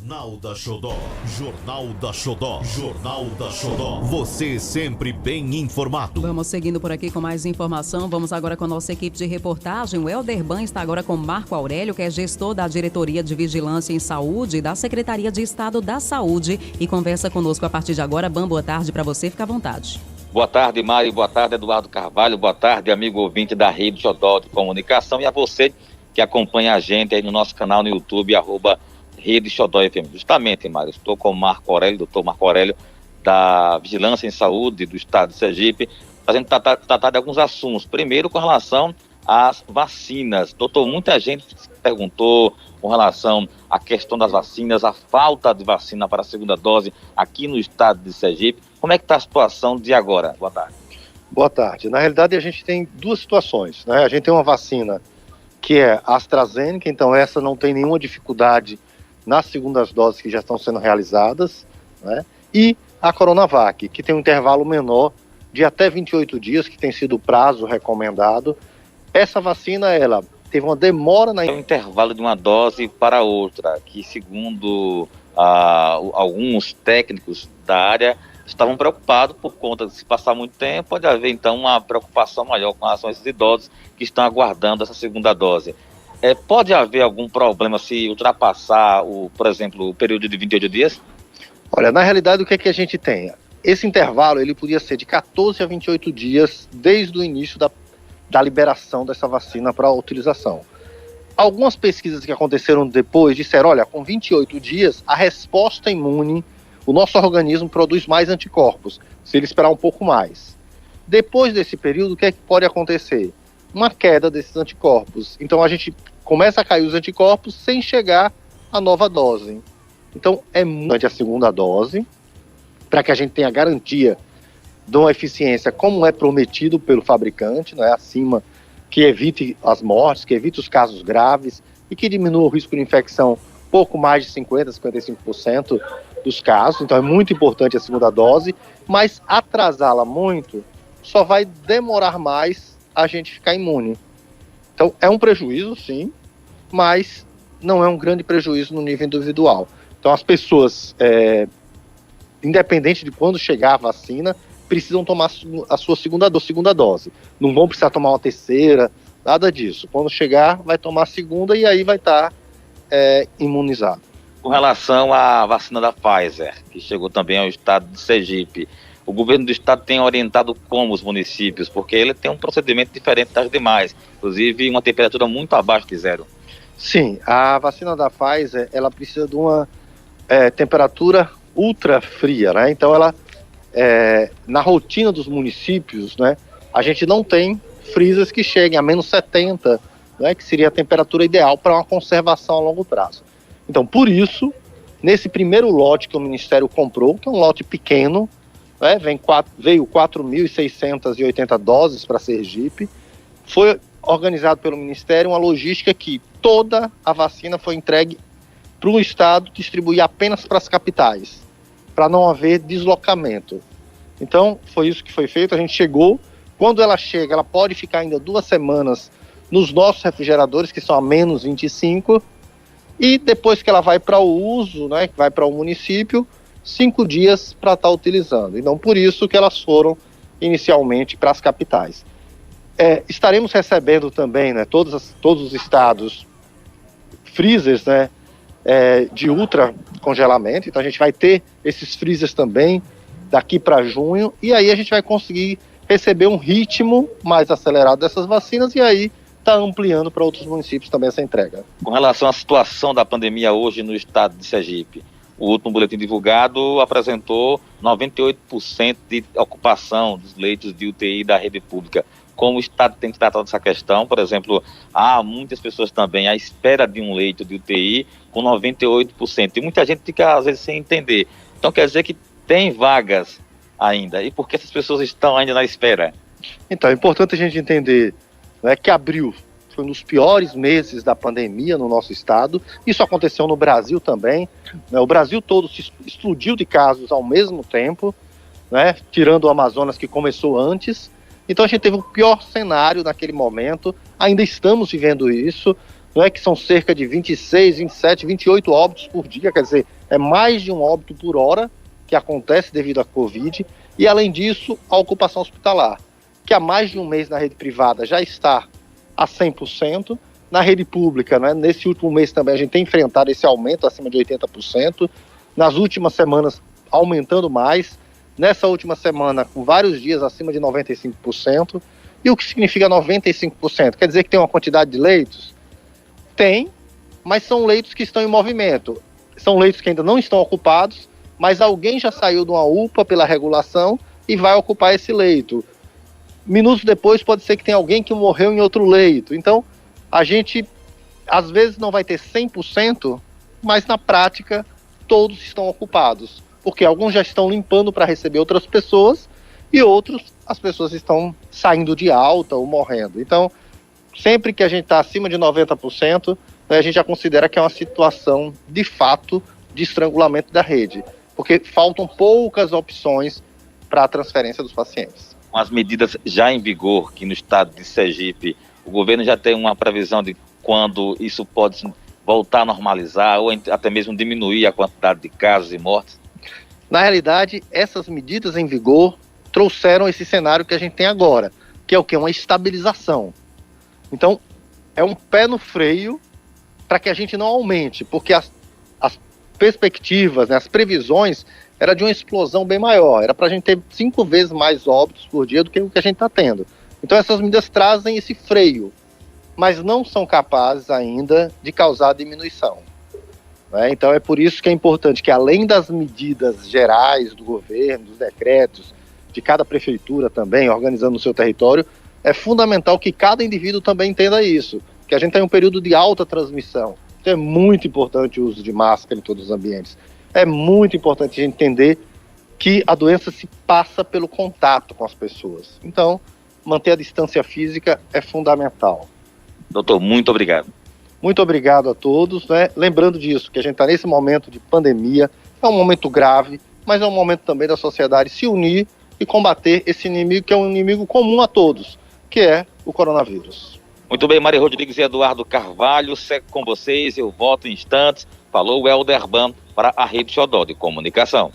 Jornal da Xodó, Jornal da Xodó, Jornal da Xodó. Você sempre bem informado. Vamos seguindo por aqui com mais informação. Vamos agora com a nossa equipe de reportagem. O Helder Ban está agora com Marco Aurélio, que é gestor da Diretoria de Vigilância em Saúde da Secretaria de Estado da Saúde, e conversa conosco a partir de agora. Ban, boa tarde para você, fica à vontade. Boa tarde, Mário. Boa tarde, Eduardo Carvalho. Boa tarde, amigo ouvinte da Rede Xodó de Comunicação, e a você que acompanha a gente aí no nosso canal no YouTube, @Rede Xodó FM. Justamente, Mário, estou com o Marco Aurélio, doutor Marco Aurélio, da Vigilância em Saúde do Estado de Sergipe, para a gente tratar de alguns assuntos. Primeiro, com relação às vacinas. Doutor, muita gente perguntou com relação à questão das vacinas, a falta de vacina para a segunda dose aqui no Estado de Sergipe. Como é que está a situação de agora? Boa tarde. Boa tarde. Na realidade, a gente tem duas situações, né? A gente tem uma vacina que é a AstraZeneca, então essa não tem nenhuma dificuldade nas segundas doses que já estão sendo realizadas, né? E a Coronavac, que tem um intervalo menor de até 28 dias, que tem sido o prazo recomendado. Essa vacina, ela teve uma demora na... É um intervalo de uma dose para outra, que segundo alguns técnicos da área, estavam preocupados por conta de se passar muito tempo, pode haver então uma preocupação maior com relação a esses idosos que estão aguardando essa segunda dose. Pode haver algum problema se ultrapassar, por exemplo, o período de 28 dias? Olha, na realidade, o que é que a gente tem? Esse intervalo, ele podia ser de 14 a 28 dias desde o início da liberação dessa vacina para a utilização. Algumas pesquisas que aconteceram depois disseram, olha, com 28 dias, a resposta imune, o nosso organismo produz mais anticorpos, se ele esperar um pouco mais. Depois desse período, o que é que pode acontecer? Uma queda desses anticorpos. Então a gente começa a cair os anticorpos sem chegar à nova dose. Então é muito a segunda dose, para que a gente tenha garantia de uma eficiência como é prometido pelo fabricante, né, acima, que evite as mortes, que evite os casos graves e que diminua o risco de infecção pouco mais de 50%, 55% dos casos. Então é muito importante a segunda dose, mas atrasá-la muito só vai demorar mais a gente ficar imune. Então é um prejuízo, sim, mas não é um grande prejuízo no nível individual. Então as pessoas, independente de quando chegar a vacina, precisam tomar a sua segunda dose. Não vão precisar tomar uma terceira, nada disso. Quando chegar, vai tomar a segunda e aí vai estar imunizado. Com relação à vacina da Pfizer, que chegou também ao estado de Sergipe, o governo do estado tem orientado como os municípios, porque ele tem um procedimento diferente das demais, inclusive uma temperatura muito abaixo de zero. Sim, a vacina da Pfizer, ela precisa de uma temperatura ultra fria, né? Então ela, na rotina dos municípios, né, a gente não tem freezers que cheguem a menos 70, né, que seria a temperatura ideal para uma conservação a longo prazo. Então, por isso, nesse primeiro lote que o Ministério comprou, que é um lote pequeno, né, veio 4.680 doses para Sergipe, foi organizado pelo Ministério uma logística que toda a vacina foi entregue para o Estado distribuir apenas para as capitais, para não haver deslocamento. Então, foi isso que foi feito, a gente chegou. Quando ela chega, ela pode ficar ainda 2 semanas nos nossos refrigeradores, que são a menos 25, e depois que ela vai para o uso, né, que vai para o município, 5 dias para estar utilizando. Então, por isso que elas foram inicialmente para as capitais. Estaremos recebendo também, né, todos os estados, freezers, né, de ultra congelamento. Então, a gente vai ter esses freezers também daqui para junho, e aí a gente vai conseguir receber um ritmo mais acelerado dessas vacinas, e aí está ampliando para outros municípios também essa entrega. Com relação à situação da pandemia hoje no estado de Sergipe, o último boletim divulgado apresentou 98% de ocupação dos leitos de UTI da rede pública. Como o estado tem tratado essa questão? Por exemplo, há muitas pessoas também à espera de um leito de UTI com 98%. E muita gente fica, às vezes, sem entender. Então, quer dizer que tem vagas ainda. E por que essas pessoas estão ainda na espera? Então, é importante a gente entender, né, que abril foi um dos piores meses da pandemia no nosso estado. Isso aconteceu no Brasil também, né? O Brasil todo se explodiu de casos ao mesmo tempo, né? Tirando o Amazonas, que começou antes. Então a gente teve o pior cenário naquele momento. Ainda estamos vivendo isso, não é que são cerca de 26, 27, 28 óbitos por dia, quer dizer, é mais de um óbito por hora que acontece devido à Covid, e além disso, a ocupação hospitalar, que há mais de um mês na rede privada já está a 100%, na rede pública, né, nesse último mês também a gente tem enfrentado esse aumento acima de 80%, nas últimas semanas aumentando mais, nessa última semana com vários dias acima de 95%, e o que significa 95%? Quer dizer que tem uma quantidade de leitos? Tem, mas são leitos que estão em movimento, são leitos que ainda não estão ocupados, mas alguém já saiu de uma UPA pela regulação e vai ocupar esse leito. Minutos depois pode ser que tenha alguém que morreu em outro leito. Então, a gente, às vezes, não vai ter 100%, mas na prática, todos estão ocupados. Porque alguns já estão limpando para receber outras pessoas e outros, as pessoas estão saindo de alta ou morrendo. Então, sempre que a gente está acima de 90%, né, a gente já considera que é uma situação, de fato, de estrangulamento da rede. Porque faltam poucas opções para a transferência dos pacientes. Com as medidas já em vigor, que no estado de Sergipe, o governo já tem uma previsão de quando isso pode voltar a normalizar ou até mesmo diminuir a quantidade de casos e mortes? Na realidade, essas medidas em vigor trouxeram esse cenário que a gente tem agora, que é o quê? Uma estabilização. Então, é um pé no freio para que a gente não aumente, porque as perspectivas, né, as previsões, era de uma explosão bem maior, era para a gente ter 5 vezes mais óbitos por dia do que o que a gente está tendo. Então essas medidas trazem esse freio, mas não são capazes ainda de causar diminuição, né? Então é por isso que é importante que, além das medidas gerais do governo, dos decretos, de cada prefeitura também, organizando o seu território, é fundamental que cada indivíduo também entenda isso, que a gente tem um período de alta transmissão. Então é muito importante o uso de máscara em todos os ambientes. É muito importante a gente entender que a doença se passa pelo contato com as pessoas. Então, manter a distância física é fundamental. Doutor, muito obrigado. Muito obrigado a todos, né? Lembrando disso, que a gente está nesse momento de pandemia, é um momento grave, mas é um momento também da sociedade se unir e combater esse inimigo que é um inimigo comum a todos, que é o coronavírus. Muito bem, Maria Rodrigues e Eduardo Carvalho, segue com vocês, eu volto em instantes. Falou o Helder Ban para a Rede Xodó de Comunicação.